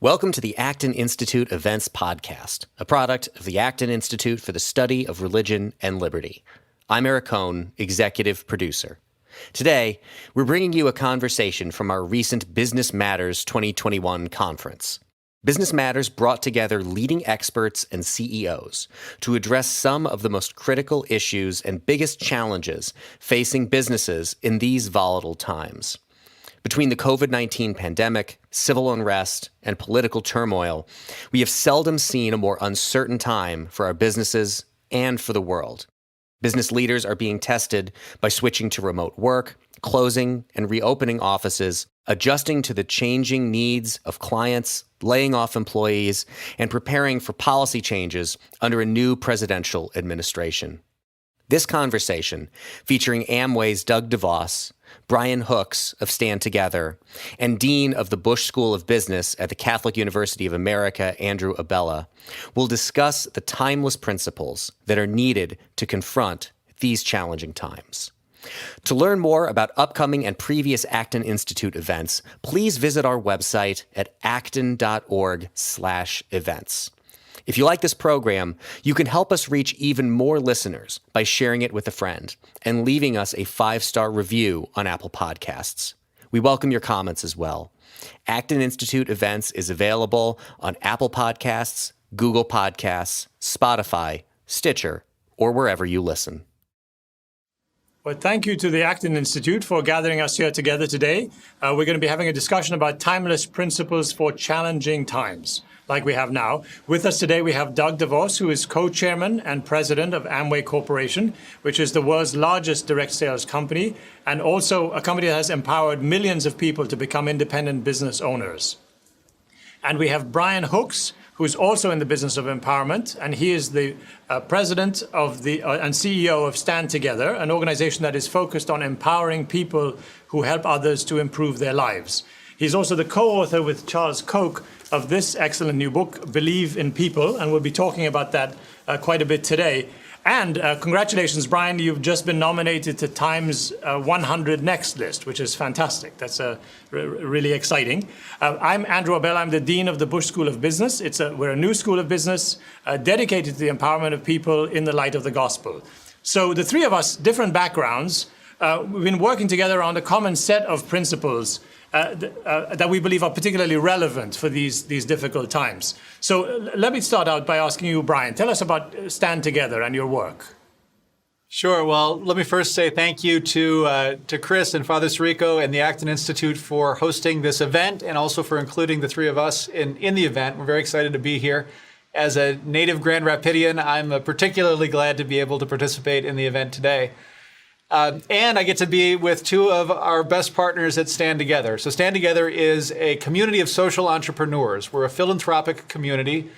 Welcome to the Acton Institute Events Podcast, a product of the Acton Institute for the Study of Religion and Liberty. I'm Eric Cohn, executive producer. Today, we're bringing you a conversation from our recent Business Matters 2021 conference. Business Matters brought together leading experts and CEOs to address some of the most critical issues and biggest challenges facing businesses in these volatile times. Between the COVID-19 pandemic, civil unrest, and political turmoil, we have seldom seen a more uncertain time for our businesses and for the world. Business leaders are being tested by switching to remote work, closing and reopening offices, adjusting to the changing needs of clients, laying off employees, and preparing for policy changes under a new presidential administration. This conversation, featuring Amway's DeVos, Brian Hooks of Stand Together, and Dean of the Busch School of Business at the Catholic University of America, Andrew Abela, will discuss the timeless principles that are needed to confront these challenging times. To learn more about upcoming and previous Acton Institute events, please visit our website at acton.org/events. If you like this program, you can help us reach even more listeners by sharing it with a friend and leaving us a 5-star review on Apple Podcasts. We welcome your comments as well. Acton Institute Events is available on Apple Podcasts, Google Podcasts, Spotify, Stitcher, or wherever you listen. Well, thank you to the Acton Institute for gathering us here together today. We're going to be having a discussion about timeless principles for challenging times, like we have now. With us today, we have Doug DeVos, who is co-chairman and president of Amway Corporation, which is the world's largest direct sales company, and also a company that has empowered millions of people to become independent business owners. And we have Brian Hooks, who's also in the business of empowerment, and he is the president of and CEO of Stand Together, an organization that is focused on empowering people who help others to improve their lives. He's also the co-author with Charles Koch of this excellent new book, Believe in People, and we'll be talking about that quite a bit today. And congratulations, Brian, you've just been nominated to Time's 100 Next list, which is fantastic. That's really exciting. I'm Andrew Abela. I'm the dean of the Busch School of Business. We're a new school of business dedicated to the empowerment of people in the light of the gospel. So the three of us, different backgrounds, we've been working together on a common set of principles that we believe are particularly relevant for these difficult times. So let me start out by asking you, Brian, tell us about Stand Together and your work. Sure. Well, let me first say thank you to Chris and Father Sirico and the Acton Institute for hosting this event and also for including the three of us in the event. We're very excited to be here. As a native Grand Rapidian, I'm particularly glad to be able to participate in the event today. And I get to be with two of our best partners at Stand Together. So Stand Together is a community of social entrepreneurs. We're a philanthropic community.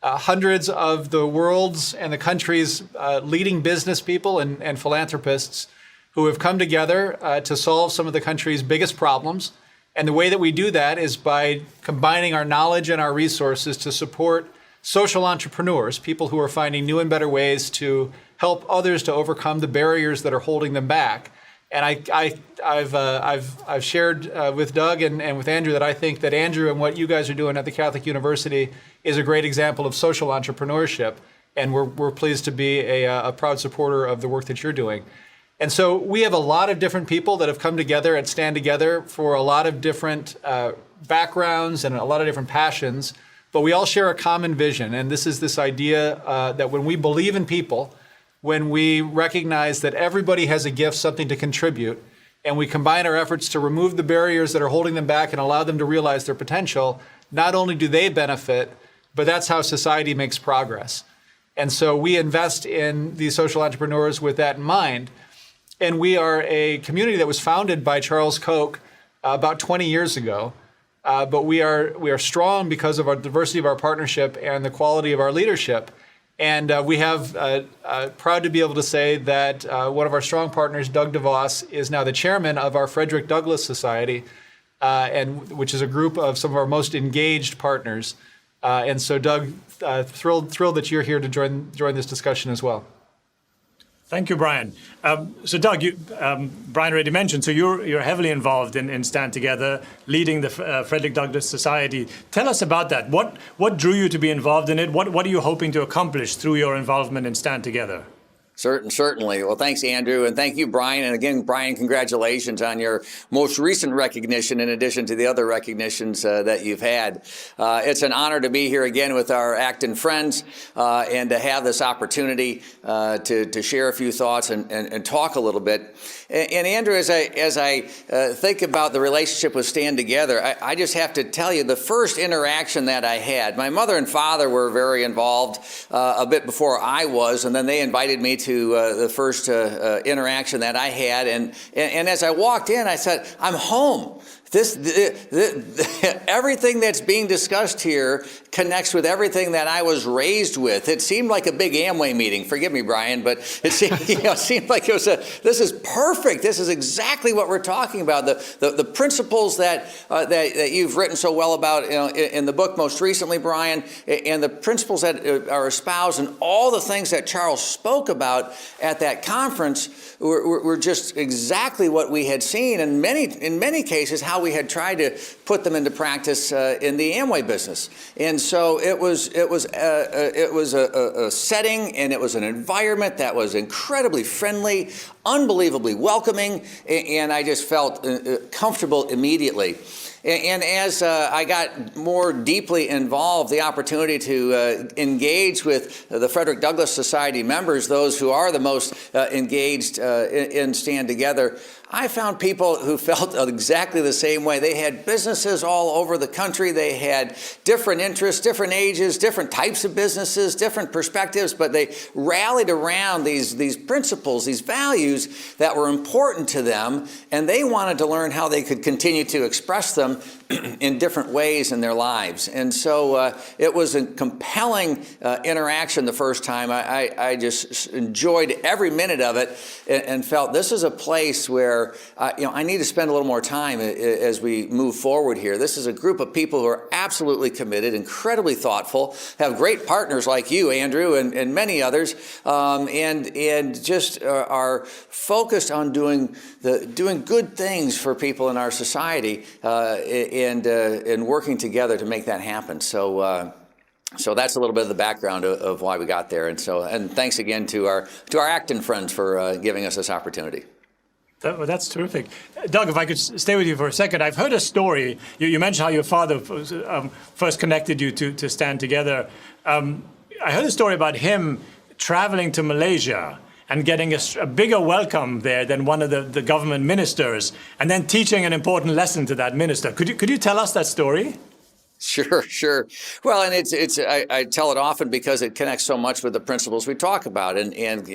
Hundreds of the world's and the country's leading business people and philanthropists who have come together to solve some of the country's biggest problems. And the way that we do that is by combining our knowledge and our resources to support social entrepreneurs, people who are finding new and better ways to help others to overcome the barriers that are holding them back. And I've shared with Doug and with Andrew that I think that Andrew and what you guys are doing at the Catholic University is a great example of social entrepreneurship. And we're pleased to be a proud supporter of the work that you're doing. And so we have a lot of different people that have come together at Stand Together for a lot of different backgrounds and a lot of different passions. But we all share a common vision. And this is this idea that when we believe in people, when we recognize that everybody has a gift, something to contribute, and we combine our efforts to remove the barriers that are holding them back and allow them to realize their potential, not only do they benefit, but that's how society makes progress. And so we invest in these social entrepreneurs with that in mind. And we are a community that was founded by Charles Koch about 20 years ago. But we are strong because of our diversity of our partnership and the quality of our leadership. And we have proud to be able to say that one of our strong partners, Doug DeVos, is now the chairman of our Frederick Douglass Society, which is a group of some of our most engaged partners. And so, Doug, thrilled that you're here to join this discussion as well. Thank you, Brian. So, Doug, Brian already mentioned, so you're heavily involved in Stand Together, leading the Frederick Douglass Society. Tell us about that. What drew you to be involved in it? What are you hoping to accomplish through your involvement in Stand Together? Certainly. Well, thanks, Andrew, and thank you, Brian. And again, Brian, congratulations on your most recent recognition in addition to the other recognitions that you've had. It's an honor to be here again with our Acton friends and to have this opportunity to share a few thoughts and talk a little bit. And Andrew, as I think about the relationship with Stand Together, I just have to tell you the first interaction that I had, my mother and father were very involved a bit before I was, and then they invited me to the first interaction that I had. And as I walked in, I said, I'm home. Everything that's being discussed here connects with everything that I was raised with. It seemed like a big Amway meeting. Forgive me, Brian, but it seemed, seemed like it was this is perfect. This is exactly what we're talking about. The principles that you've written so well about in the book most recently, Brian, and the principles that are espoused and all the things that Charles spoke about at that conference were just exactly what we had seen, and in many cases how we had tried to put them into practice in the Amway business. And so it was a setting, and it was an environment that was incredibly friendly, unbelievably welcoming, and I just felt comfortable immediately. And as I got more deeply involved, the opportunity to engage with the Frederick Douglass Society members, those who are the most engaged in Stand Together, I found people who felt exactly the same way. They had businesses all over the country. They had different interests, different ages, different types of businesses, different perspectives, but they rallied around these principles, these values that were important to them, and they wanted to learn how they could continue to express them in different ways in their lives. And so it was a compelling interaction the first time. I just enjoyed every minute of it and felt this is a place where I need to spend a little more time as we move forward here. This is a group of people who are absolutely committed, incredibly thoughtful, have great partners like you, Andrew, and many others, and just are focused on doing good things for people in our society and working together to make that happen. So that's a little bit of the background of why we got there. And thanks again to our Acton friends for giving us this opportunity. That's terrific. Doug, if I could stay with you for a second. I've heard a story. You mentioned how your father first connected you to Stand Together. I heard a story about him traveling to Malaysia and getting a bigger welcome there than one of the government ministers, and then teaching an important lesson to that minister. Could you tell us that story? Sure. Well, and I tell it often because it connects so much with the principles we talk about. And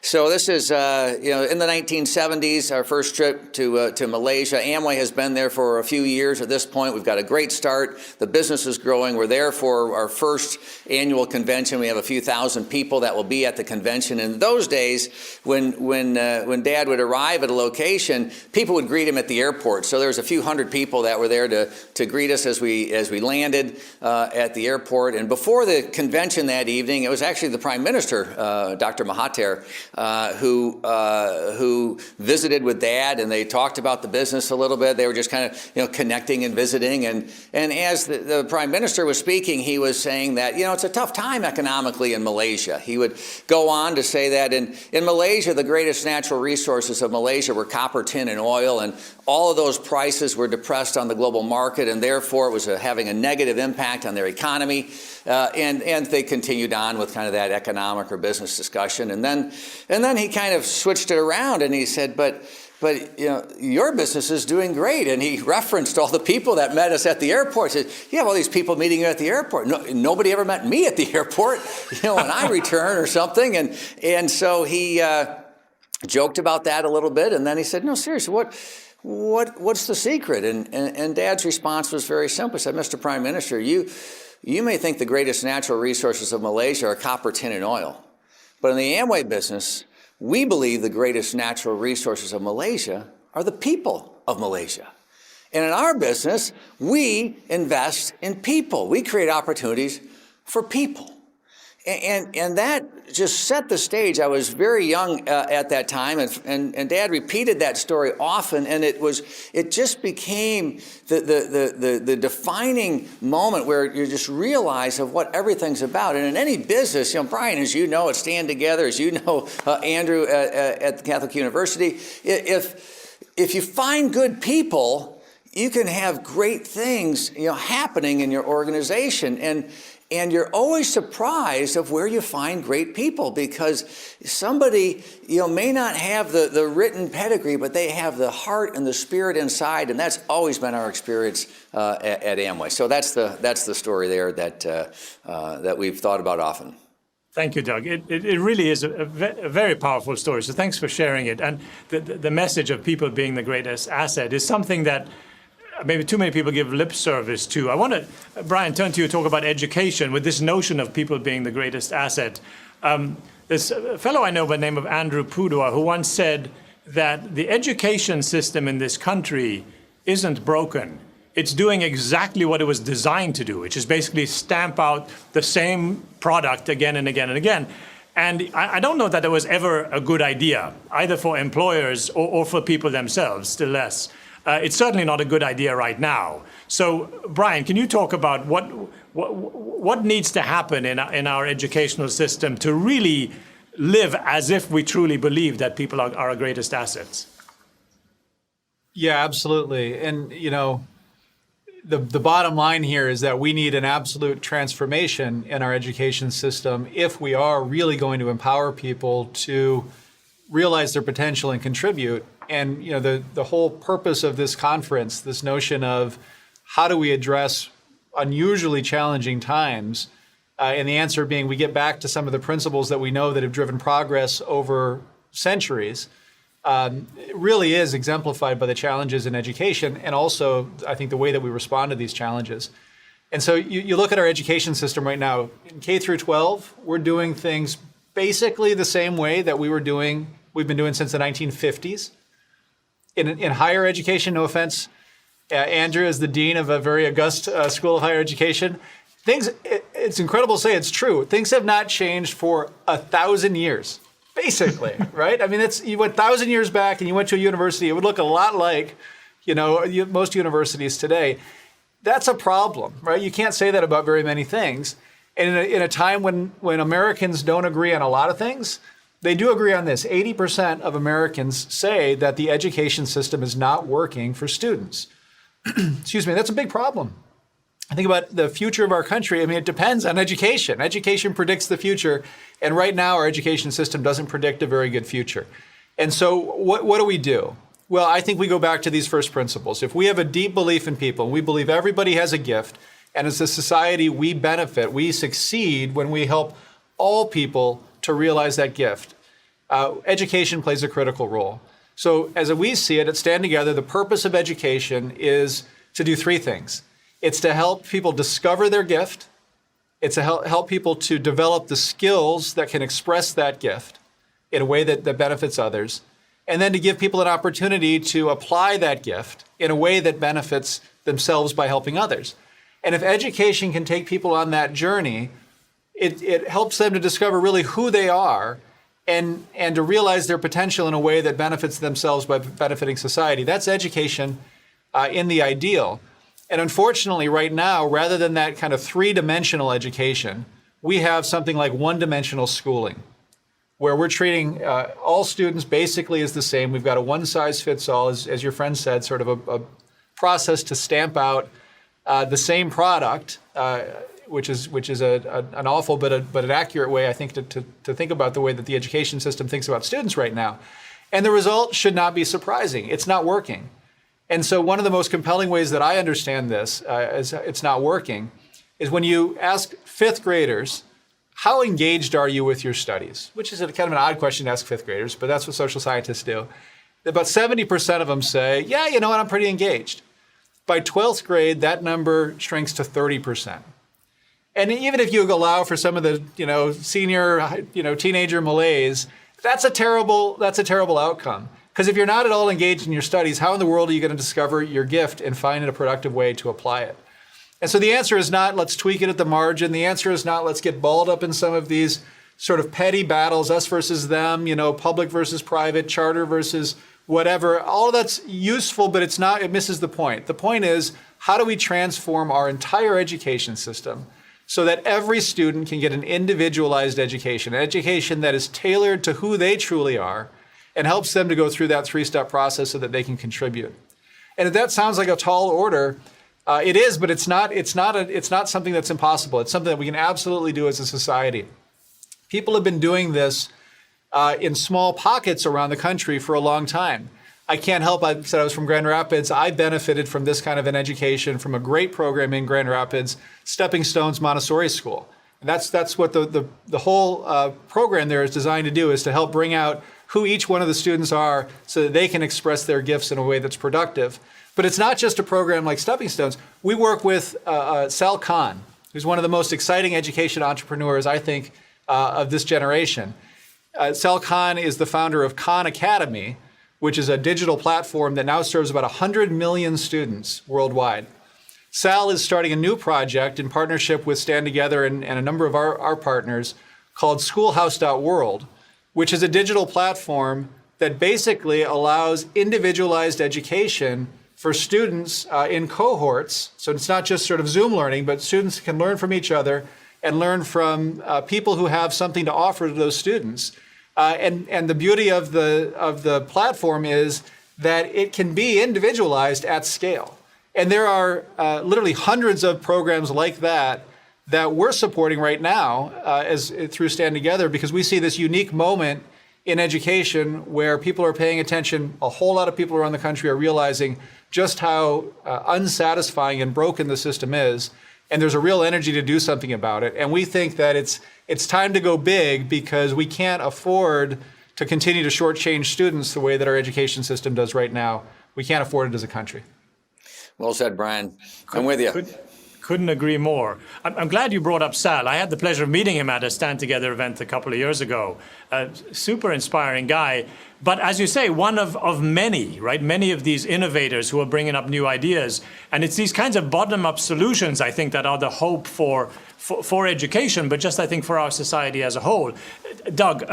so this is, in the 1970s, our first trip to Malaysia. Amway has been there for a few years at this point. We've got a great start. The business is growing. We're there for our first annual convention. We have a few thousand people that will be at the convention. In those days, when Dad would arrive at a location, people would greet him at the airport. So there was a few hundred people that were there to greet us as we landed at the airport. And before the convention that evening, it was actually the Prime Minister, Dr. Mahathir, who visited with Dad, and they talked about the business a little bit. They were just kind of connecting and visiting. And as the Prime Minister was speaking, he was saying that it's a tough time economically in Malaysia. He would go on to say that in Malaysia, the greatest natural resources of Malaysia were copper, tin, and oil, and all of those prices were depressed on the global market, and therefore it was having a negative impact on their economy. And they continued on with kind of that economic or business discussion. And then he kind of switched it around and he said, but your business is doing great. And he referenced all the people that met us at the airport. He said, you have all these people meeting you at the airport. Nobody ever met me at the airport, when I return or something. And so he joked about that a little bit. And then he said, no, seriously, what's the secret? And Dad's response was very simple. He said, Mr. Prime Minister, you may think the greatest natural resources of Malaysia are copper, tin, and oil. But in the Amway business, we believe the greatest natural resources of Malaysia are the people of Malaysia. And in our business, we invest in people. We create opportunities for people. And that just set the stage. I was very young at that time, and Dad repeated that story often, and it just became the defining moment where you just realize of what everything's about. And in any business, Brian, as you know, at Stand Together, as you know, Andrew at the Catholic University, if you find good people, you can have great things happening in your organization. And you're always surprised of where you find great people, because somebody may not have the written pedigree, but they have the heart and the spirit inside, and that's always been our experience at Amway. So that's the story there that we've thought about often. Thank you, Doug. It really is a very powerful story. So thanks for sharing it. And the message of people being the greatest asset is something that maybe too many people give lip service to. I want to, Brian, turn to you to talk about education with this notion of people being the greatest asset. There's a fellow I know by the name of Andrew Abela who once said that the education system in this country isn't broken. It's doing exactly what it was designed to do, which is basically stamp out the same product again and again and again. And I don't know that there was ever a good idea, either for employers or for people themselves, still less. It's certainly not a good idea right now. So, Brian, can you talk about what needs to happen in our educational system to really live as if we truly believe that people are our greatest assets? Yeah, absolutely. And, the bottom line here is that we need an absolute transformation in our education system if we are really going to empower people to realize their potential and contribute. And the whole purpose of this conference, this notion of how do we address unusually challenging times, and the answer being we get back to some of the principles that we know that have driven progress over centuries, it really is exemplified by the challenges in education, and also I think the way that we respond to these challenges. And so you look at our education system right now, in K through 12, we're doing things basically the same way that we've been doing since the 1950s. In higher education, no offense, Andrew is the dean of a very august school of higher education. It's incredible to say it's true. Things have not changed for 1,000 years, basically, right? I mean, you went 1,000 years back and you went to a university, it would look a lot like, most universities today. That's a problem, right? You can't say that about very many things. And in a time when Americans don't agree on a lot of things, they do agree on this. 80% of Americans say that the education system is not working for students. Excuse me, that's a big problem. I think about the future of our country. I mean, it depends on education. Education predicts the future. And right now, our education system doesn't predict a very good future. And so what do we do? Well, I think we go back to these first principles. If we have a deep belief in people, and we believe everybody has a gift, and as a society, we benefit, we succeed when we help all people to realize that gift. Education plays a critical role. So as we see it at Stand Together, the purpose of education is to do three things. It's to help people discover their gift. It's to help people to develop the skills that can express that gift in a way that benefits others. And then to give people an opportunity to apply that gift in a way that benefits themselves by helping others. And if education can take people on that journey, it helps them to discover really who they are and to realize their potential in a way that benefits themselves by benefiting society. That's education in the ideal. And unfortunately, right now, rather than that kind of three-dimensional education, we have something like one-dimensional schooling, where we're treating all students basically as the same. We've got a one-size-fits-all, as your friend said, sort of a process to stamp out the same product, which is an awful but an accurate way, I think, to think about the way that the education system thinks about students right now. And the result should not be surprising. It's not working. And so one of the most compelling ways that I understand this, as it's not working, is when you ask fifth graders, how engaged are you with your studies? Which is kind of an odd question to ask fifth graders, but that's what social scientists do. About 70% of them say, yeah, you know what, I'm pretty engaged. By 12th grade, that number shrinks to 30%. And even if you allow for some of the, senior, teenager malaise, that's a terrible outcome. Because if you're not at all engaged in your studies, how in the world are you going to discover your gift and find a productive way to apply it? And so the answer is not let's tweak it at the margin. The answer is not let's get balled up in some of these sort of petty battles, us versus them, public versus private, charter versus whatever. All of that's useful, but it misses the point. The point is, how do we transform our entire education system so that every student can get an individualized education, an education that is tailored to who they truly are and helps them to go through that three-step process so that they can contribute. And if that sounds like a tall order, it is, but it's not something that's impossible. It's something that we can absolutely do as a society. People have been doing this in small pockets around the country for a long time. I can't help, I said I was from Grand Rapids. I benefited from this kind of an education from a great program in Grand Rapids, Stepping Stones Montessori School. And that's what the whole program there is designed to do, is to help bring out who each one of the students are so that they can express their gifts in a way that's productive. But it's not just a program like Stepping Stones. We work with Sal Khan, who's one of the most exciting education entrepreneurs, I think, of this generation. Sal Khan is the founder of Khan Academy, which is a digital platform that now serves about 100 million students worldwide. Sal is starting a new project in partnership with Stand Together and a number of our partners called Schoolhouse.world, which is a digital platform that basically allows individualized education for students in cohorts. So it's not just sort of Zoom learning, but students can learn from each other and learn from people who have something to offer to those students. And the beauty of the platform is that it can be individualized at scale. And there are literally hundreds of programs like that we're supporting right now through Stand Together, because we see this unique moment in education where people are paying attention. A whole lot of people around the country are realizing just how unsatisfying and broken the system is. And there's a real energy to do something about it. And we think that it's time to go big, because we can't afford to continue to shortchange students the way that our education system does right now. We can't afford it as a country. Well said, Brian. I'm with you. Couldn't agree more. I'm glad you brought up Sal. I had the pleasure of meeting him at a Stand Together event a couple of years ago. Super inspiring guy. But as you say, one of many, right? Many of these innovators who are bringing up new ideas. And it's these kinds of bottom-up solutions, I think, that are the hope for education, but just, I think, for our society as a whole. Doug,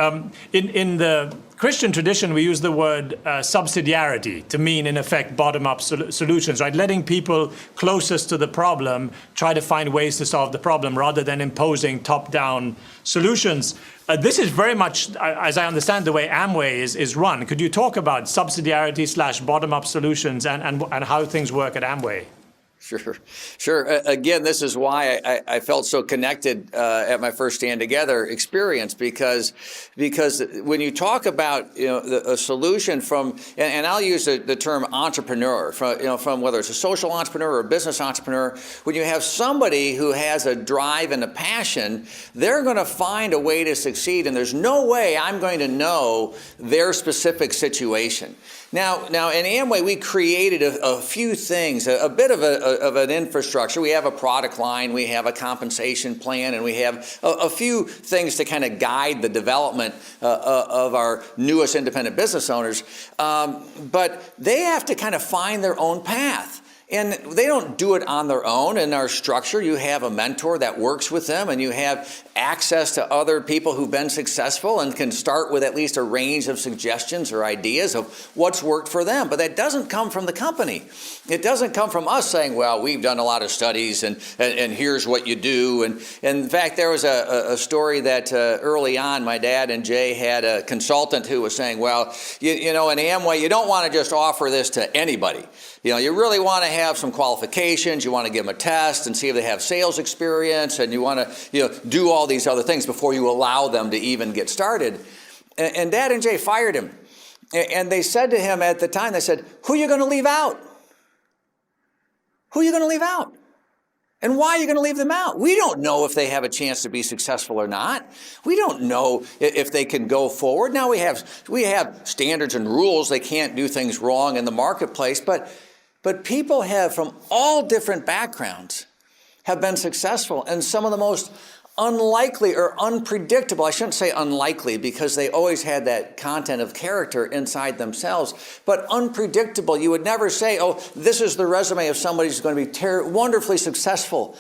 in the Christian tradition, we use the word subsidiarity to mean, in effect, bottom-up solutions, right? Letting people closest to the problem try to find ways to solve the problem rather than imposing top-down solutions. This is very much, as I understand, the way Amway is run. Could you talk about subsidiarity / bottom-up solutions and how things work at Amway? Sure. Again, this is why I felt so connected at my first Stand Together experience, because when you talk about a solution from, and I'll use the term entrepreneur from whether it's a social entrepreneur or a business entrepreneur, when you have somebody who has a drive and a passion, they're going to find a way to succeed, and there's no way I'm going to know their specific situation. Now in Amway, we created a few things, a bit of an infrastructure. We have a product line, we have a compensation plan, and we have a few things to kind of guide the development of our newest independent business owners. But they have to kind of find their own path. And they don't do it on their own. In our structure, you have a mentor that works with them, and you have access to other people who've been successful and can start with at least a range of ssuggestions or ideas of what's worked for them. But that doesn't come from the company. It doesn't come from us saying, well, we've done a lot of studies and here's what you do. And in fact, there was a story that early on, my dad and Jay had a consultant who was saying, well, you know, in Amway, you don't want to just offer this to anybody. You know, you really want to have some qualifications. You want to give them a test and see if they have sales experience, and you want to, do all these other things before you allow them to even get started. And Dad and Jay fired him. And they said to him at the time, they said, who are you going to leave out? Who are you going to leave out? And why are you going to leave them out? We don't know if they have a chance to be successful or not. We don't know if they can go forward. Now we have standards and rules. They can't do things wrong in the marketplace, but people have, from all different backgrounds, have been successful. And some of the most unlikely or unpredictable. I shouldn't say unlikely because they always had that content of character inside themselves, but unpredictable. You would never say, oh, this is the resume of somebody who's going to be wonderfully successful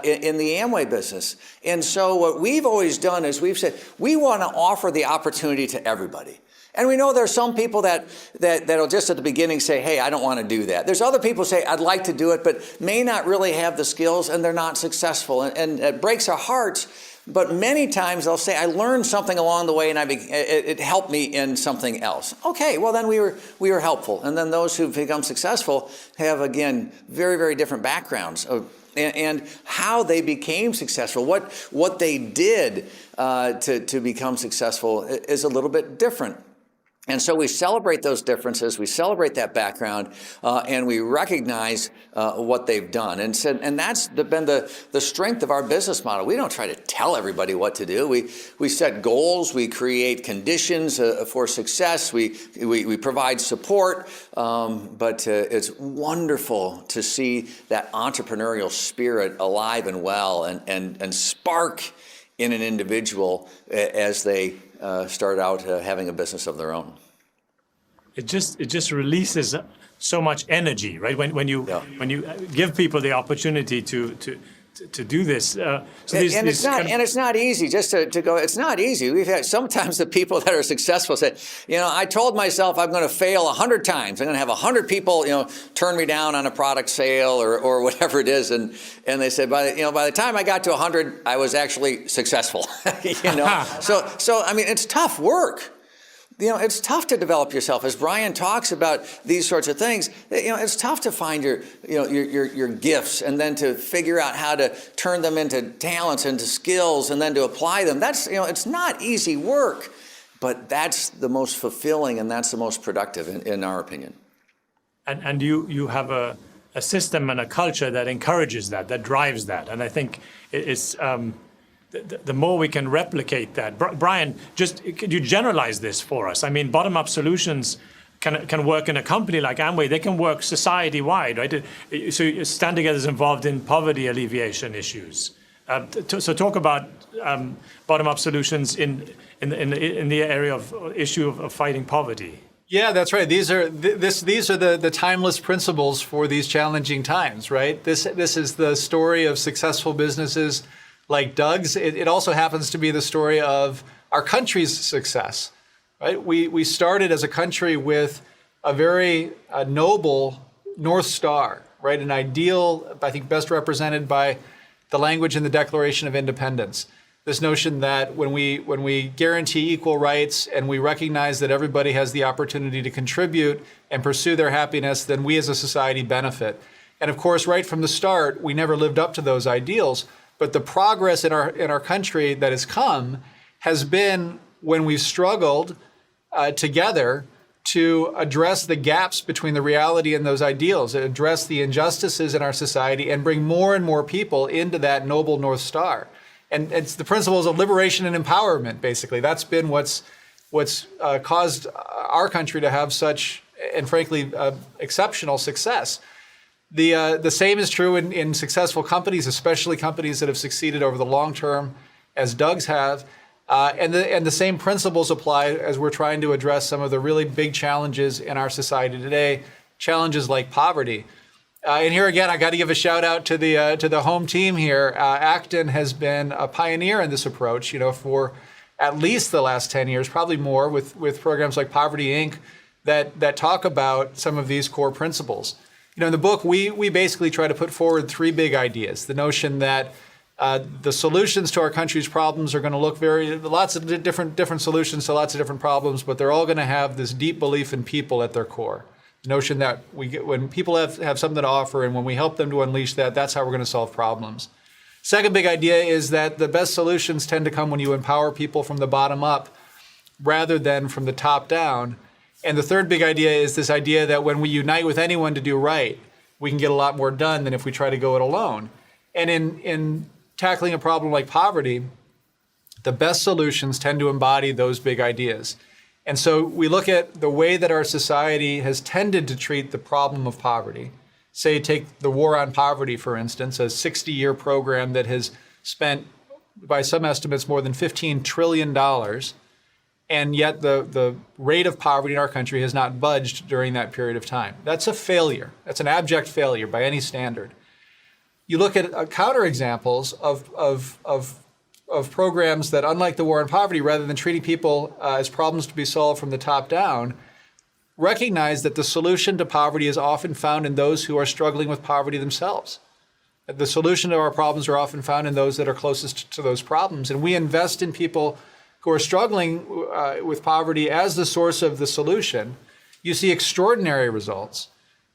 in the Amway business. And so what we've always done is we've said, we want to offer the opportunity to everybody. And we know there's some people that'll just at the beginning say, hey, I don't want to do that. There's other people who say, I'd like to do it, but may not really have the skills and they're not successful. And it breaks our hearts. But many times they'll say, I learned something along the way and it helped me in something else. Okay, well then we were helpful. And then those who've become successful have, again, very, very different backgrounds and how they became successful, what they did to become successful is a little bit different. And so we celebrate those differences, we celebrate that background, and we recognize what they've done. And that's been the strength of our business model. We don't try to tell everybody what to do. We set goals, we create conditions for success, we provide support, but it's wonderful to see that entrepreneurial spirit alive and well and spark in an individual as they start out having a business of their own. It just releases so much energy, right? When you give people the opportunity to do this. It's not easy just to go. It's not easy. We've had sometimes the people that are successful say, I told myself I'm going to fail 100 times. I'm going to have 100 people, turn me down on a product sale or whatever it is, and they said by the time I got to 100, I was actually successful. So I mean, it's tough work. It's tough to develop yourself. As Brian talks about these sorts of things, it's tough to find your gifts and then to figure out how to turn them into talents, into skills, and then to apply them. That's, it's not easy work, but that's the most fulfilling and that's the most productive in our opinion. And you have a system and a culture that encourages that drives that. And I think it's the more we can replicate that. Brian, could you generalize this for us? I mean, bottom-up solutions can work in a company like Amway. They can work society-wide, right? So Stand Together is involved in poverty alleviation issues. So talk about bottom-up solutions in the area of issue of fighting poverty. Yeah, that's right. These are the timeless principles for these challenging times, right? This is the story of successful businesses like Doug's. It also happens to be the story of our country's success, right? We started as a country with a very noble North Star, right? An ideal, I think, best represented by the language in the Declaration of Independence. This notion that when we guarantee equal rights and we recognize that everybody has the opportunity to contribute and pursue their happiness, then we as a society benefit. And of course, right from the start, we never lived up to those ideals. But the progress in our country that has come has been when we've struggled together to address the gaps between the reality and those ideals, address the injustices in our society, and bring more and more people into that noble North Star. And it's the principles of liberation and empowerment, basically. That's been what's caused our country to have such, and frankly, exceptional success. The same is true in successful companies, especially companies that have succeeded over the long term, as Doug's have. And the same principles apply as we're trying to address some of the really big challenges in our society today, challenges like poverty. And here again, I got to give a shout out to the home team here. Acton has been a pioneer in this approach, for at least the last 10 years, probably more, with programs like Poverty Inc. that talk about some of these core principles. In the book, we basically try to put forward three big ideas. The notion that the solutions to our country's problems are going to look lots of different solutions to lots of different problems, but they're all going to have this deep belief in people at their core. The notion that when people have something to offer and when we help them to unleash that, that's how we're going to solve problems. Second big idea is that the best solutions tend to come when you empower people from the bottom up rather than from the top down. And the third big idea is this idea that when we unite with anyone to do right, we can get a lot more done than if we try to go it alone. And in tackling a problem like poverty, the best solutions tend to embody those big ideas. And so we look at the way that our society has tended to treat the problem of poverty. Say, take the War on Poverty, for instance, a 60-year program that has spent by some estimates, more than $15 trillion. And yet the rate of poverty in our country has not budged during that period of time. That's a failure. That's an abject failure by any standard. You look at counterexamples of programs that, unlike the war on poverty, rather than treating people as problems to be solved from the top down, recognize that the solution to poverty is often found in those who are struggling with poverty themselves. The solution to our problems are often found in those that are closest to those problems. And we invest in people who are struggling with poverty as the source of the solution. You see extraordinary results.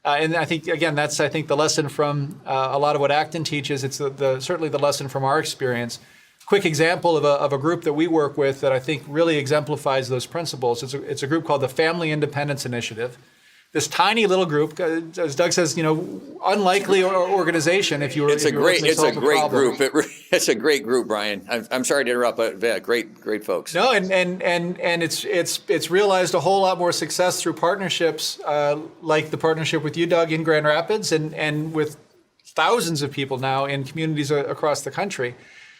And I think, again, that's, the lesson from a lot of what Acton teaches. It's certainly the lesson from our experience. Quick example of a group that we work with that I think really exemplifies those principles. It's a group called the Family Independence Initiative. This tiny little group, as Doug says, unlikely organization. It's a great group. It's a great group, Brian. I'm sorry to interrupt, but yeah, great folks. No, and it's realized a whole lot more success through partnerships like the partnership with you, Doug, in Grand Rapids, and with thousands of people now in communities across the country.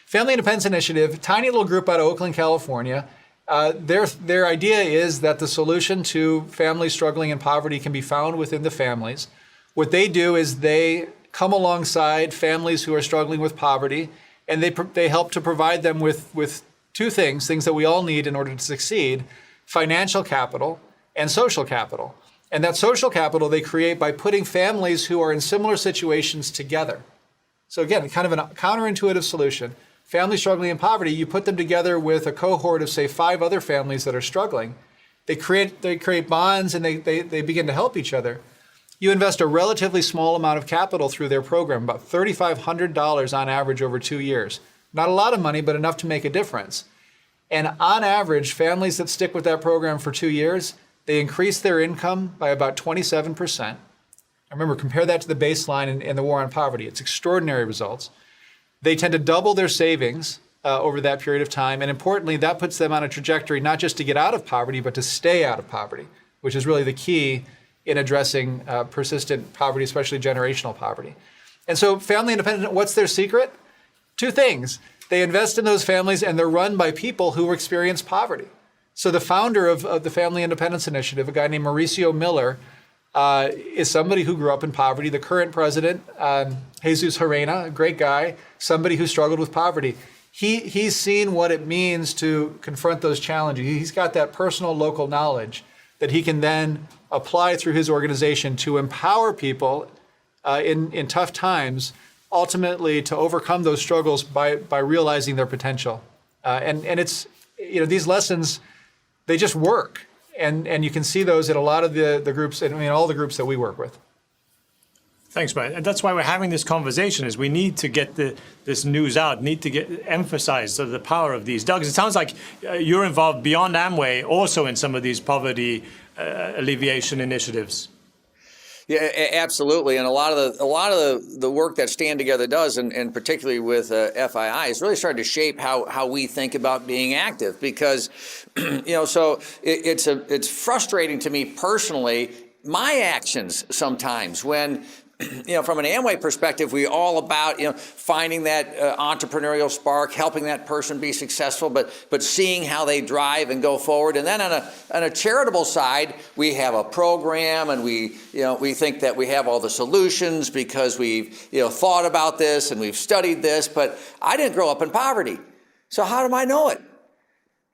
Family Independence Initiative, tiny little group out of Oakland, California. Their idea is that the solution to families struggling in poverty can be found within the families. What they do is they come alongside families who are struggling with poverty, and they help to provide them with two things that we all need in order to succeed: financial capital and social capital. And that social capital they create by putting families who are in similar situations together. So again, kind of a counterintuitive solution. Families struggling in poverty, you put them together with a cohort of, say, 5 other families that are struggling. They create bonds, and they begin to help each other. You invest a relatively small amount of capital through their program, about $3,500 on average over 2 years. Not a lot of money, but enough to make a difference. And on average, families that stick with that program for 2 years, they increase their income by about 27%. Remember, compare that to the baseline in the war on poverty. It's extraordinary results. They tend to double their savings over that period of time. And importantly, that puts them on a trajectory not just to get out of poverty, but to stay out of poverty, which is really the key in addressing persistent poverty, especially generational poverty. And so Family Independent, what's their secret? 2 things. They invest in those families, and they're run by people who experience poverty. So the founder of the Family Independence Initiative, a guy named Mauricio Miller, is somebody who grew up in poverty. The current president, Jesus Herrera, a great guy, somebody who struggled with poverty. He's seen what it means to confront those challenges. He's got that personal local knowledge that he can then apply through his organization to empower people in tough times, ultimately to overcome those struggles by realizing their potential. And it's, these lessons, they just work. And you can see those at a lot of the groups, all the groups that we work with. Thanks, Brian. And that's why we're having this conversation, is we need to get this news out, need to emphasize the power of these. Doug, it sounds like you're involved beyond Amway also in some of these poverty alleviation initiatives. Yeah, absolutely. And a lot of the work that Stand Together does, and particularly with FII, is really starting to shape how we think about being active. Because, so it's frustrating to me personally, my actions sometimes when, from an Amway perspective, we're all about, finding that entrepreneurial spark, helping that person be successful, but seeing how they drive and go forward. And then on a charitable side, we have a program, and we think that we have all the solutions because we've, thought about this and we've studied this. But I didn't grow up in poverty, so how do I know it?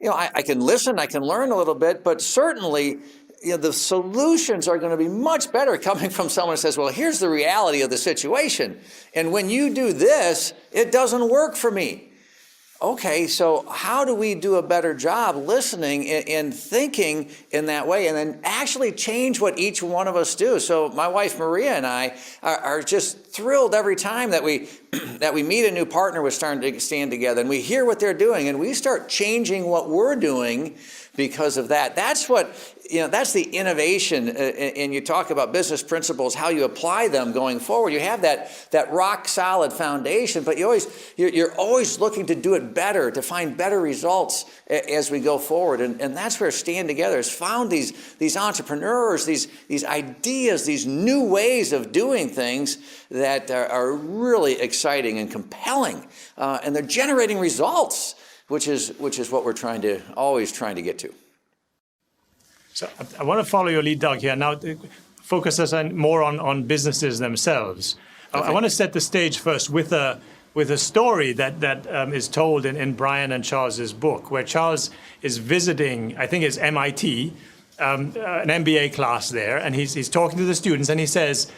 I can listen, I can learn a little bit, but certainly, the solutions are going to be much better coming from someone who says, well, here's the reality of the situation. And when you do this, it doesn't work for me. Okay, so how do we do a better job listening and thinking in that way, and then actually change what each one of us do? So my wife Maria and I are just thrilled every time that we meet a new partner with Stand Together, and we hear what they're doing, and we start changing what we're doing because of that. That's what, that's the innovation. And you talk about business principles, how you apply them going forward. You have that rock solid foundation, but you're always looking to do it better, to find better results as we go forward. And that's where Stand Together has found these entrepreneurs, these ideas, these new ways of doing things that are really exciting and compelling. And they're generating results, which is what we're always trying to get to. So I want to follow your lead, Doug, here. Now, focus us more on businesses themselves. Okay. I want to set the stage first with a story that is told in Brian and Charles's book, where Charles is visiting, I think it's MIT, an MBA class there, and he's talking to the students, and he says,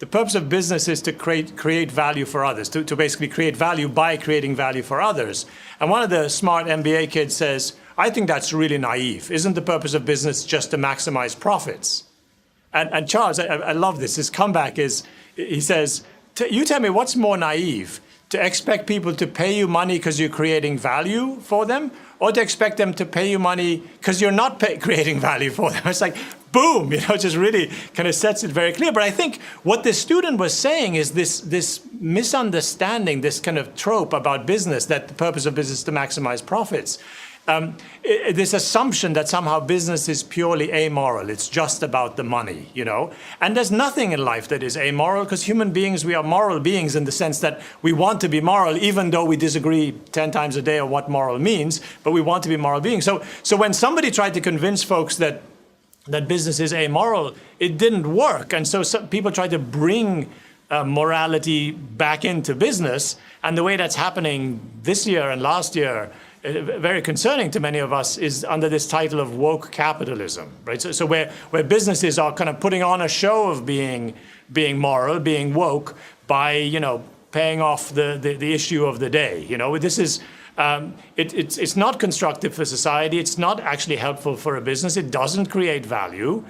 the purpose of business is to create value for others, to basically create value by creating value for others. And one of the smart MBA kids says, I think that's really naive. Isn't the purpose of business just to maximize profits? And Charles, I love this. His comeback is, he says, you tell me what's more naive, to expect people to pay you money because you're creating value for them, or to expect them to pay you money because you're not creating value for them? It's like, boom, just really kind of sets it very clear. But I think what this student was saying is this misunderstanding, this kind of trope about business, that the purpose of business is to maximize profits. This assumption that somehow business is purely amoral. It's just about the money, And there's nothing in life that is amoral, because human beings, we are moral beings in the sense that we want to be moral, even though we disagree 10 times a day on what moral means, but we want to be moral beings. So when somebody tried to convince folks that business is amoral, it didn't work. And so some people try to bring morality back into business. And the way that's happening this year and last year, very concerning to many of us, is under this title of woke capitalism, right? So where businesses are kind of putting on a show of being moral, being woke, by paying off the issue of the day. This is it's not constructive for society. It's not actually helpful for a business. It doesn't create value.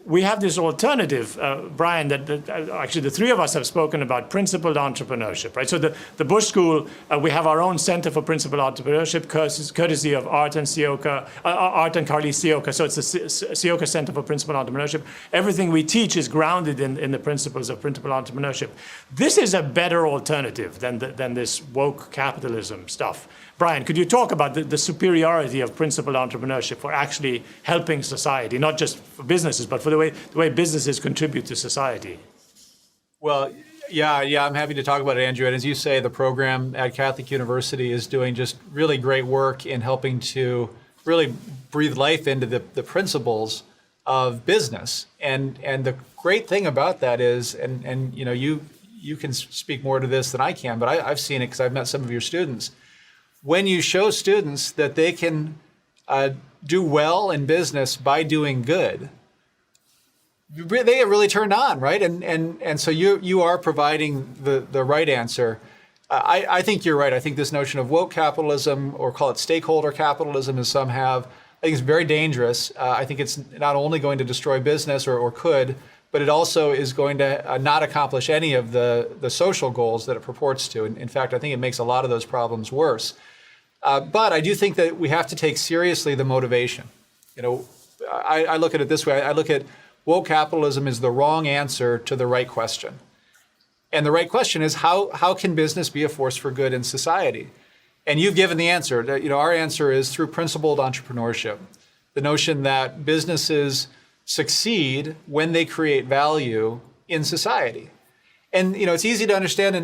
We have this alternative, Brian, that actually the three of us have spoken about, principled entrepreneurship, right? So the Busch School, we have our own Center for Principled Entrepreneurship, courtesy of Art and Carly Sioka. So it's the Sioka Center for Principled Entrepreneurship. Everything we teach is grounded in the principles of principled entrepreneurship. This is a better alternative than this woke capitalism stuff. Brian, could you talk about the superiority of principled entrepreneurship for actually helping society, not just for businesses, but for the way businesses contribute to society? Well, yeah, I'm happy to talk about it, Andrew. And as you say, the program at Catholic University is doing just really great work in helping to really breathe life into the principles of business. And the great thing about that is, and you can speak more to this than I can, but I've seen it because I've met some of your students. When you show students that they can do well in business by doing good, they get really turned on, right? And so you are providing the right answer. I think you're right. I think this notion of woke capitalism, or call it stakeholder capitalism, as some have, I think it's very dangerous. I think it's not only going to destroy business, or could, but it also is going to not accomplish any of the social goals that it purports to. In fact, I think it makes a lot of those problems worse. But I do think that we have to take seriously the motivation. I look at it this way. I look at woke capitalism as the wrong answer to the right question. And the right question is, how can business be a force for good in society? And you've given the answer. Our answer is through principled entrepreneurship. The notion that businesses succeed when they create value in society. And it's easy to understand,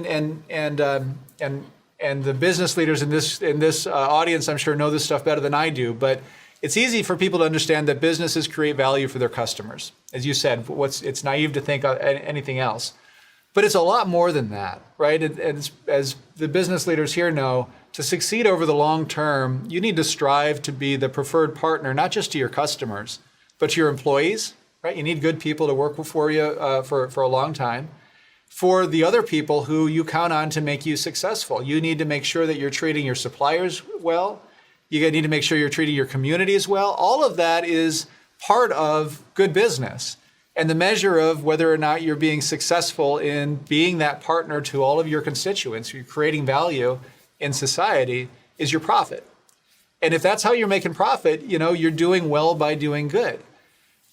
and the business leaders in this audience, I'm sure, know this stuff better than I do. But it's easy for people to understand that businesses create value for their customers. As you said, it's naive to think anything else. But it's a lot more than that, right? And as the business leaders here know, to succeed over the long term, you need to strive to be the preferred partner, not just to your customers, but to your employees, right? You need good people to work for you for a long time. For the other people who you count on to make you successful, you need to make sure that you're treating your suppliers well. You need to make sure you're treating your communities well. All of that is part of good business. And the measure of whether or not you're being successful in being that partner to all of your constituents, you're creating value in society, is your profit. And if that's how you're making profit, you're doing well by doing good.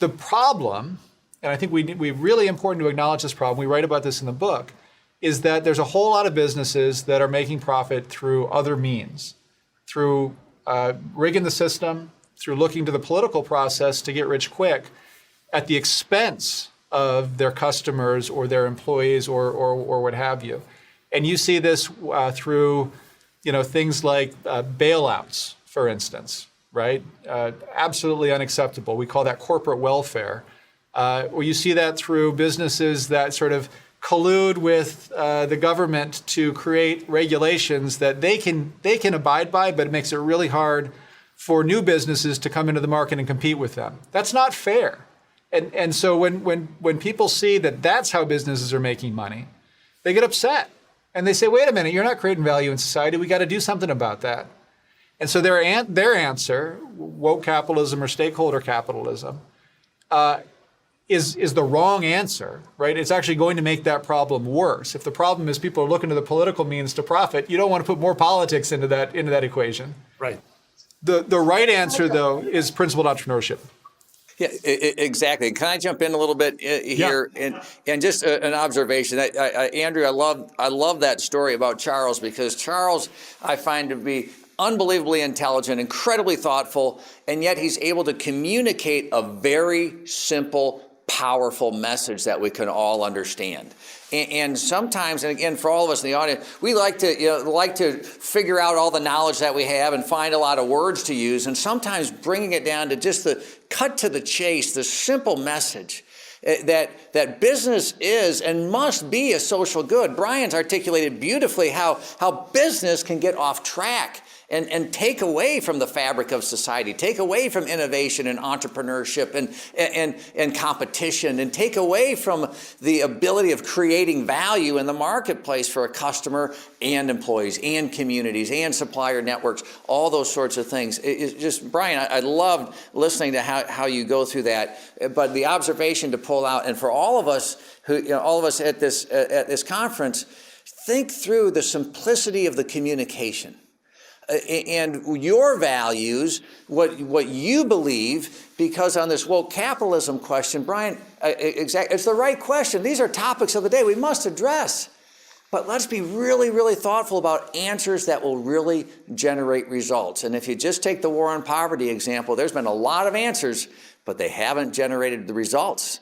The problem, and I think we really important to acknowledge this problem, we write about this in the book, is that there's a whole lot of businesses that are making profit through other means, through rigging the system, through looking to the political process to get rich quick at the expense of their customers or their employees or what have you. And you see this through things like bailouts, for instance, right? Absolutely unacceptable. We call that corporate welfare. Or you see that through businesses that sort of collude with the government to create regulations that they can abide by, but it makes it really hard for new businesses to come into the market and compete with them. That's not fair. And so when people see that that's how businesses are making money, they get upset. And they say, wait a minute, you're not creating value in society. We got to do something about that. And so their answer, woke capitalism or stakeholder capitalism, is the wrong answer, right? It's actually going to make that problem worse. If the problem is people are looking to the political means to profit, you don't want to put more politics into that equation. Right. The right answer, though, is principled entrepreneurship. Yeah, exactly. Can I jump in a little bit here? Yeah. And just an observation. Andrew, I love that story about Charles, because Charles I find to be unbelievably intelligent, incredibly thoughtful, and yet he's able to communicate a very simple, powerful message that we can all understand. And sometimes, and again, for all of us in the audience, we like to figure out all the knowledge that we have and find a lot of words to use, and sometimes bringing it down to just the cut to the chase, the simple message that business is and must be a social good. Brian's articulated beautifully how business can get off track and take away from the fabric of society, take away from innovation and entrepreneurship and competition, and take away from the ability of creating value in the marketplace for a customer and employees and communities and supplier networks, all those sorts of things. It's just, Brian, I loved listening to how you go through that. But the observation to pull out, and for all of us all of us at this conference, think through the simplicity of the communication. And your values, what you believe, because on this woke capitalism question, Brian, it's the right question. These are topics of the day we must address. But let's be really, really thoughtful about answers that will really generate results. And if you just take the war on poverty example, there's been a lot of answers, but they haven't generated the results.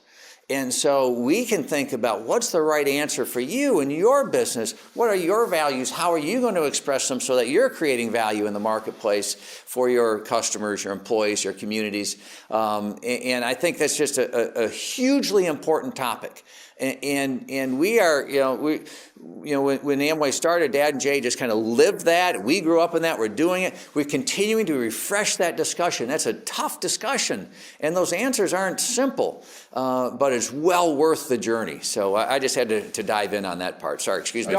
And so we can think about what's the right answer for you and your business. What are your values? How are you going to express them so that you're creating value in the marketplace for your customers, your employees, your communities? And I think that's just a hugely important topic. And we are, when Amway started, Dad and Jay just kind of lived that. We grew up in that. We're doing it. We're continuing to refresh that discussion. That's a tough discussion, and those answers aren't simple, but it's well worth the journey. So I just had to dive in on that part. Sorry, excuse me.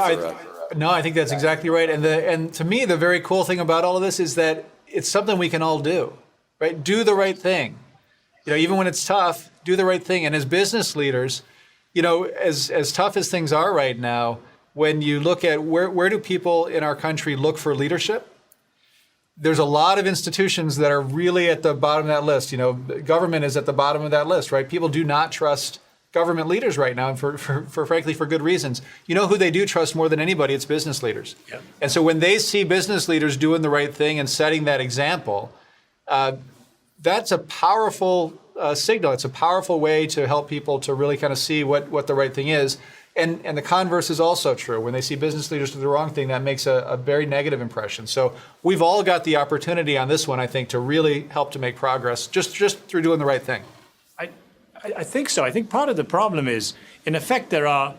No, I think that's exactly right. And to me, the very cool thing about all of this is that it's something we can all do, right? Do the right thing. Even when it's tough, do the right thing. And as business leaders, as tough as things are right now, when you look at where do people in our country look for leadership, there's a lot of institutions that are really at the bottom of that list. Government is at the bottom of that list, right? People do not trust government leaders right now, and frankly, for good reasons. You know who they do trust more than anybody? It's business leaders. Yep. And so when they see business leaders doing the right thing and setting that example, that's a powerful signal. It's a powerful way to help people to really kind of see what the right thing is. And the converse is also true. When they see business leaders do the wrong thing, that makes a very negative impression. So we've all got the opportunity on this one, I think, to really help to make progress just through doing the right thing. I think so. I think part of the problem is, in effect, there are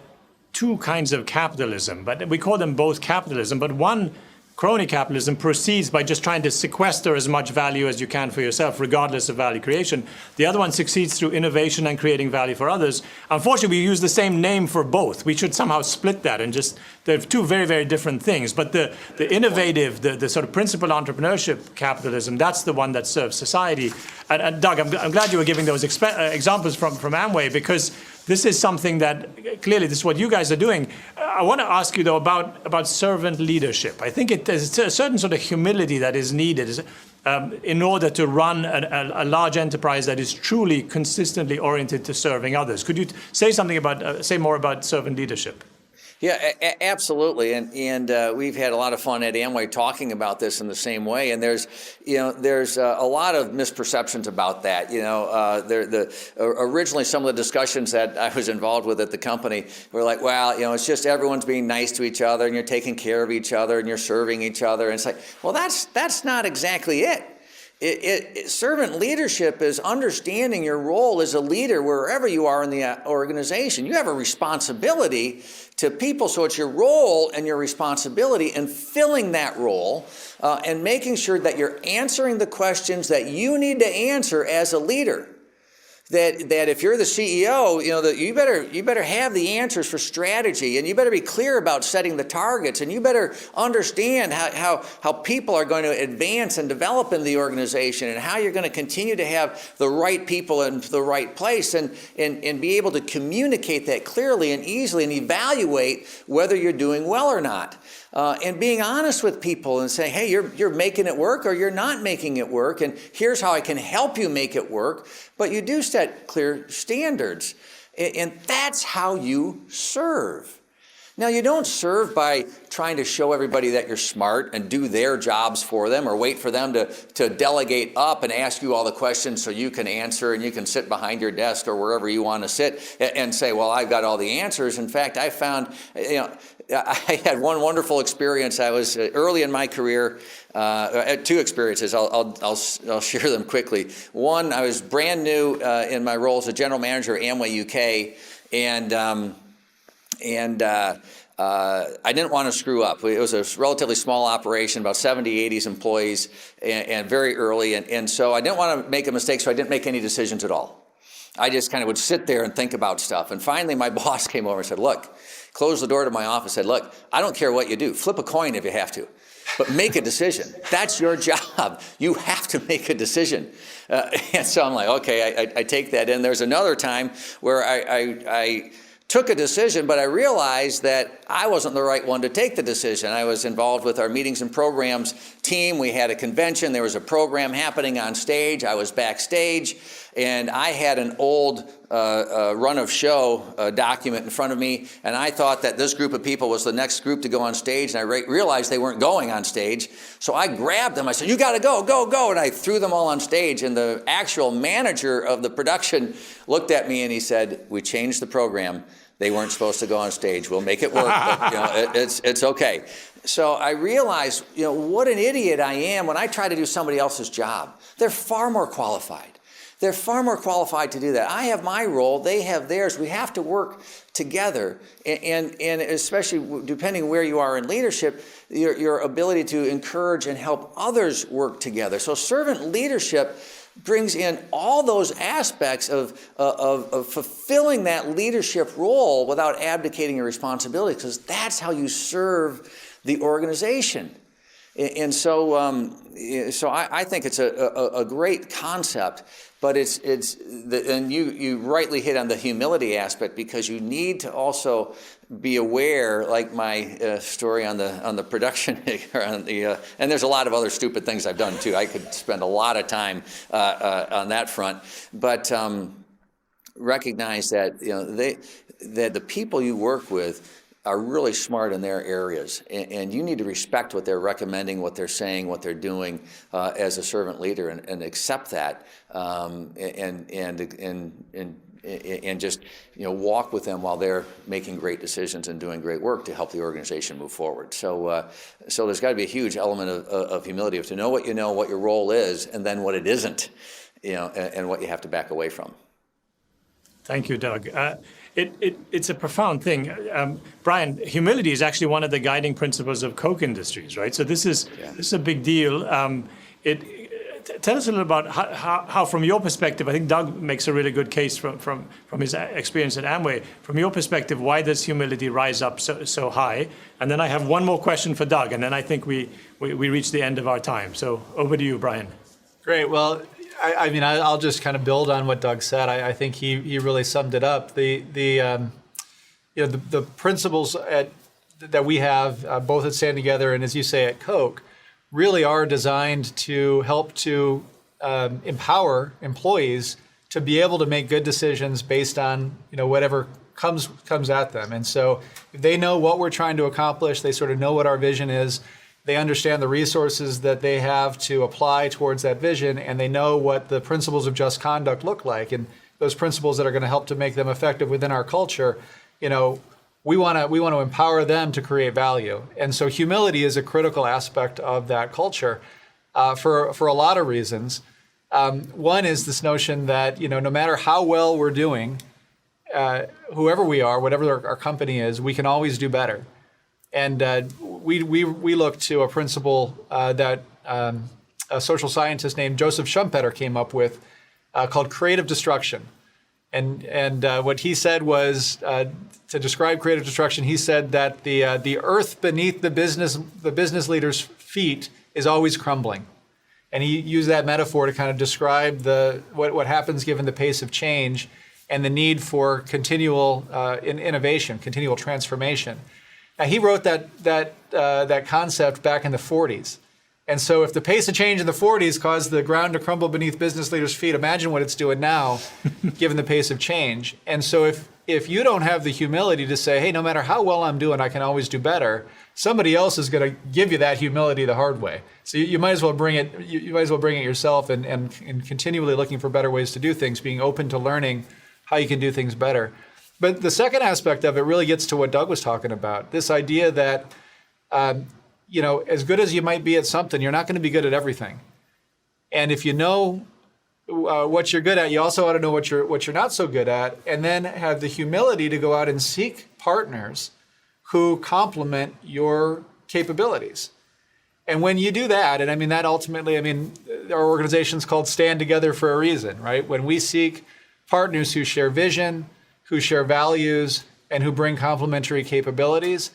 two kinds of capitalism, but we call them both capitalism. But one, crony capitalism, proceeds by just trying to sequester as much value as you can for yourself, regardless of value creation. The other one succeeds through innovation and creating value for others. Unfortunately, we use the same name for both. We should somehow split that and they're two very, very different things. But the innovative, the sort of principled entrepreneurship capitalism, that's the one that serves society. And Doug, I'm glad you were giving those examples from Amway, because this is something that, clearly, this is what you guys are doing. I want to ask you, though, about servant leadership. I think there's a certain sort of humility that is needed. in order to run a large enterprise that is truly consistently oriented to serving others. Could you say more about servant leadership? Yeah, absolutely, and we've had a lot of fun at Amway talking about this in the same way. And there's a lot of misperceptions about that. Originally some of the discussions that I was involved with at the company were like, well, it's just everyone's being nice to each other, and you're taking care of each other, and you're serving each other. And it's like, well, that's not exactly it. Servant leadership is understanding your role as a leader wherever you are in the organization. You have a responsibility to people, so it's your role and your responsibility in filling that role and making sure that you're answering the questions that you need to answer as a leader. That if you're the CEO, that you better have the answers for strategy, and you better be clear about setting the targets, and you better understand how people are going to advance and develop in the organization, and how you're going to continue to have the right people in the right place, and be able to communicate that clearly and easily, and evaluate whether you're doing well or not. And being honest with people and saying, hey, you're making it work, or you're not making it work, and here's how I can help you make it work. But you do set clear standards, and that's how you serve. Now, you don't serve by trying to show everybody that you're smart and do their jobs for them, or wait for them to delegate up and ask you all the questions so you can answer, and you can sit behind your desk or wherever you want to sit and say, well, I've got all the answers. In fact, I found, I had one wonderful experience. I was early in my career, two experiences. I'll share them quickly. One, I was brand new in my role as a general manager at Amway UK, and I didn't want to screw up. It was a relatively small operation, about 70, 80 employees, and very early, and so I didn't want to make a mistake, so I didn't make any decisions at all. I just kind of would sit there and think about stuff. And finally, my boss came over and said, look, closed the door to my office, said, look, I don't care what you do. Flip a coin if you have to, but make a decision. That's your job. You have to make a decision. And so I'm like, okay, I take that in. There's another time where I took a decision, but I realized that I wasn't the right one to take the decision. I was involved with our meetings and programs team. We had a convention. There was a program happening on stage. I was backstage, and I had an old run of show document in front of me, and I thought that this group of people was the next group to go on stage, and I realized they weren't going on stage. So I grabbed them. I said, you got to go, go, go, and I threw them all on stage, and the actual manager of the production looked at me, and he said, we changed the program. They weren't supposed to go on stage. We'll make it work, but it's okay. So I realized, what an idiot I am when I try to do somebody else's job. They're far more qualified. They're far more qualified to do that. I have my role. They have theirs. We have to work together. And especially depending where you are in leadership, your ability to encourage and help others work together. So servant leadership brings in all those aspects of fulfilling that leadership role without abdicating your responsibility, because that's how you serve the organization. And so I think it's a great concept, but and you rightly hit on the humility aspect, because you need to also be aware, like my story on the production, and there's a lot of other stupid things I've done too. I could spend a lot of time on that front, but recognize that that the people you work with are really smart in their areas, and you need to respect what they're recommending, what they're saying, what they're doing as a servant leader, and accept that, and just walk with them while they're making great decisions and doing great work to help the organization move forward. So there's got to be a huge element of humility, to know what you know, what your role is, and then what it isn't, and what you have to back away from. Thank you, Doug. It's a profound thing. Brian, humility is actually one of the guiding principles of Coke Industries, right? So this is a big deal. Tell us a little about how, from your perspective, I think Doug makes a really good case from his experience at Amway. From your perspective, why does humility rise up so high? And then I have one more question for Doug, and then I think we reach the end of our time. So over to you, Brian. Great. Well, I mean, I'll just kind of build on what Doug said. I think he really summed it up. The principles that we have both at Stand Together and, as you say, at Coke, really are designed to help to empower employees to be able to make good decisions based on whatever comes at them. And so if they know what we're trying to accomplish, they sort of know what our vision is, they understand the resources that they have to apply towards that vision, and they know what the principles of just conduct look like, and those principles that are going to help to make them effective within our culture, we want to empower them to create value. And so humility is a critical aspect of that culture for a lot of reasons. One is this notion that no matter how well we're doing, whoever we are, whatever our company is, we can always do better. And we look to a principle that a social scientist named Joseph Schumpeter came up with called creative destruction. And what he said was, to describe creative destruction, he said that the earth beneath the business leader's feet is always crumbling. And he used that metaphor to kind of describe what happens given the pace of change and the need for continual innovation, continual transformation. Now, he wrote that concept back in the 40s. And so if the pace of change in the 40s caused the ground to crumble beneath business leaders' feet, imagine what it's doing now, given the pace of change. And so if you don't have the humility to say, hey, no matter how well I'm doing, I can always do better, somebody else is going to give you that humility the hard way. So you might as well bring it. You might as well bring it yourself, and continually looking for better ways to do things, being open to learning how you can do things better. But the second aspect of it really gets to what Doug was talking about, this idea that as good as you might be at something, you're not going to be good at everything. And if you know what you're good at, you also ought to know what you're not so good at, and then have the humility to go out and seek partners who complement your capabilities. And when you do that, and that ultimately, our organization's called Stand Together for a reason, right? When we seek partners who share vision, who share values, and who bring complementary capabilities,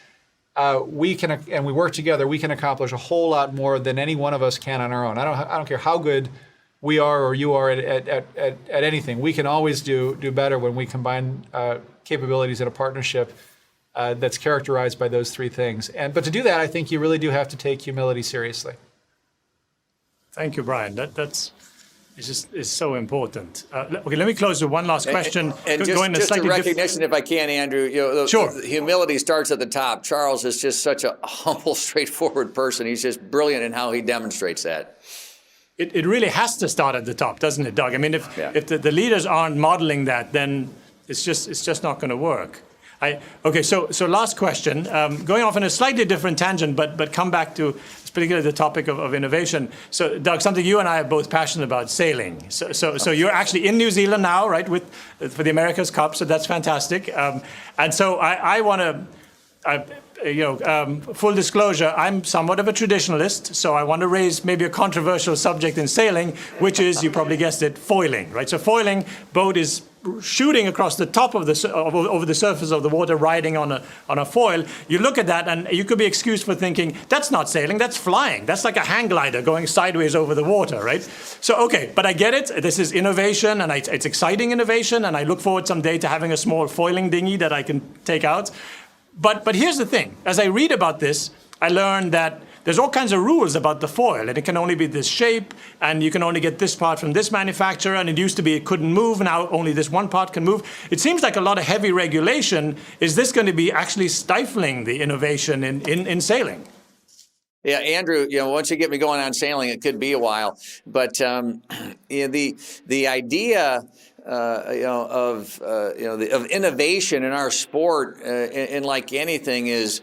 we work together, we can accomplish a whole lot more than any one of us can on our own. I don't care how good we are or you are at anything. We can always do better when we combine capabilities in a partnership that's characterized by those three things. But to do that, I think you really do have to take humility seriously. Thank you, Brian. It's so important. Okay, let me close with one last question. And just a recognition, if I can, Andrew. Sure. Humility starts at the top. Charles is just such a humble, straightforward person. He's just brilliant in how he demonstrates that. It really has to start at the top, doesn't it, Doug? If the leaders aren't modeling that, then it's just not going to work. So last question, going off on a slightly different tangent, but come back to particularly the topic of innovation. So, Doug, something you and I are both passionate about, sailing. So you're actually in New Zealand now, right, for the America's Cup, so that's fantastic. And so I want to, full disclosure, I'm somewhat of a traditionalist, so I want to raise maybe a controversial subject in sailing, which is, you probably guessed it, foiling, right? So foiling, boat is shooting across the top of over the surface of the water, riding on a foil. You look at that, and you could be excused for thinking that's not sailing, that's flying. That's like a hang glider going sideways over the water, right? So okay, but I get it. This is innovation, and it's exciting innovation, and I look forward someday to having a small foiling dinghy that I can take out. But here's the thing: as I read about this, I learned that there's all kinds of rules about the foil, and it can only be this shape, and you can only get this part from this manufacturer, and it used to be it couldn't move, now only this one part can move. It seems like a lot of heavy regulation. Is this going to be actually stifling the innovation in sailing? Yeah, Andrew, once you get me going on sailing, it could be a while. But the idea of innovation in our sport, and like anything, is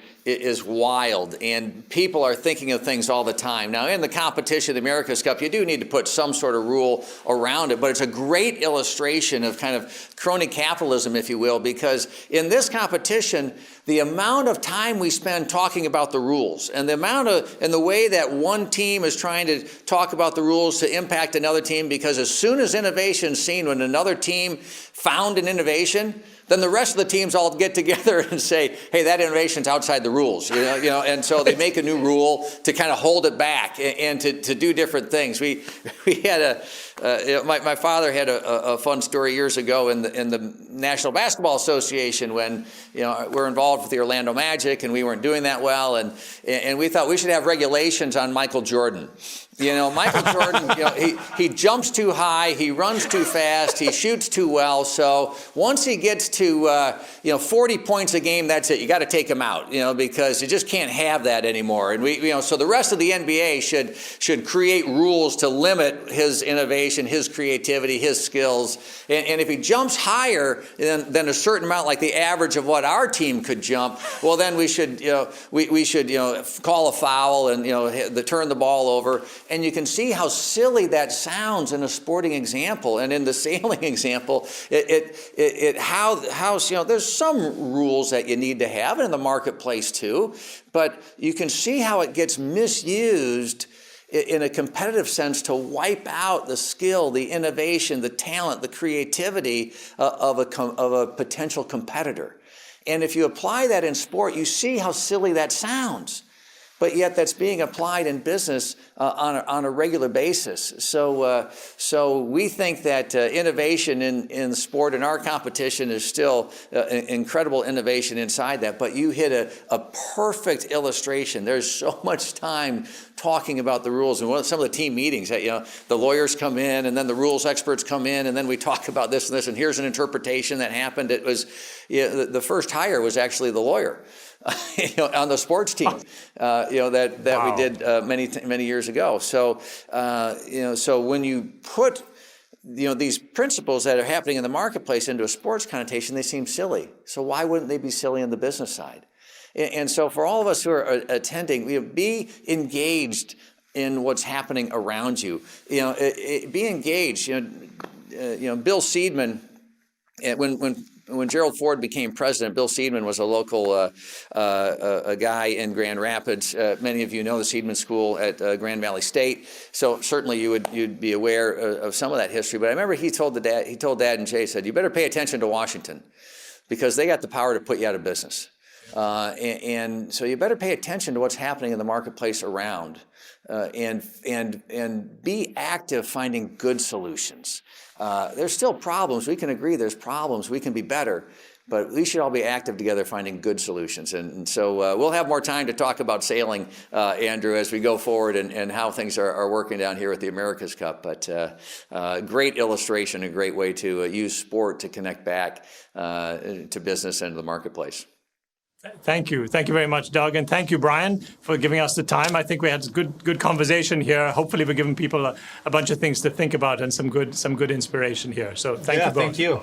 wild, and people are thinking of things all the time. Now, in the competition, the America's Cup, you do need to put some sort of rule around it, but it's a great illustration of kind of crony capitalism, if you will, because in this competition, the amount of time we spend talking about the rules and the way that one team is trying to talk about the rules to impact another team, because as soon as innovation is seen, when another team found an innovation, then the rest of the teams all get together and say, hey, that innovation's outside the rules, and so they make a new rule to kind of hold it back and to do different things. We had my father had a fun story years ago in the National Basketball Association when we're involved with the Orlando Magic and we weren't doing that well, and we thought we should have regulations on Michael Jordan. Michael Jordan, he jumps too high, he runs too fast, he shoots too well. So once he gets to 40 points a game, that's it. You got to take him out, because you just can't have that anymore. And so the rest of the NBA should create rules to limit his innovation, his creativity, his skills. And if he jumps higher than a certain amount, like the average of what our team could jump, well, then we should call a foul and turn the ball over. And you can see how silly that sounds in a sporting example, and in the sailing example, there's some rules that you need to have, and in the marketplace too, but you can see how it gets misused in a competitive sense to wipe out the skill, the innovation, the talent, the creativity of a potential competitor. And if you apply that in sport, you see how silly that sounds. But yet that's being applied in business on a regular basis. So we think that innovation in sport and our competition is still incredible innovation inside that. But you hit a perfect illustration. There's so much time talking about the rules. And some of the team meetings that, the lawyers come in and then the rules experts come in and then we talk about this and this and here's an interpretation that happened. It was, the first hire was actually the lawyer. On the sports team, that wow. We did many years ago. So, so when you put, these principles that are happening in the marketplace into a sports connotation, they seem silly. So why wouldn't they be silly on the business side? And so for all of us who are attending, be engaged in what's happening around you. Be engaged. Bill Seidman, when Gerald Ford became president, Bill Seidman was a local a guy in Grand Rapids. Many of you know the Seidman School at Grand Valley State, so certainly you'd be aware of some of that history. But I remember he told Dad and Jay, said, "You better pay attention to Washington, because they got the power to put you out of business, and so you better pay attention to what's happening in the marketplace around, and be active finding good solutions." There's still problems. We can agree there's problems. We can be better, but we should all be active together finding good solutions. And so we'll have more time to talk about sailing, Andrew, as we go forward and how things are working down here at the America's Cup. But great illustration, a great way to use sport to connect back to business and the marketplace. Thank you. Thank you very much, Doug. And thank you, Brian, for giving us the time. I think we had a good conversation here. Hopefully we're giving people a bunch of things to think about and some good inspiration here. So thank you both. Thank you.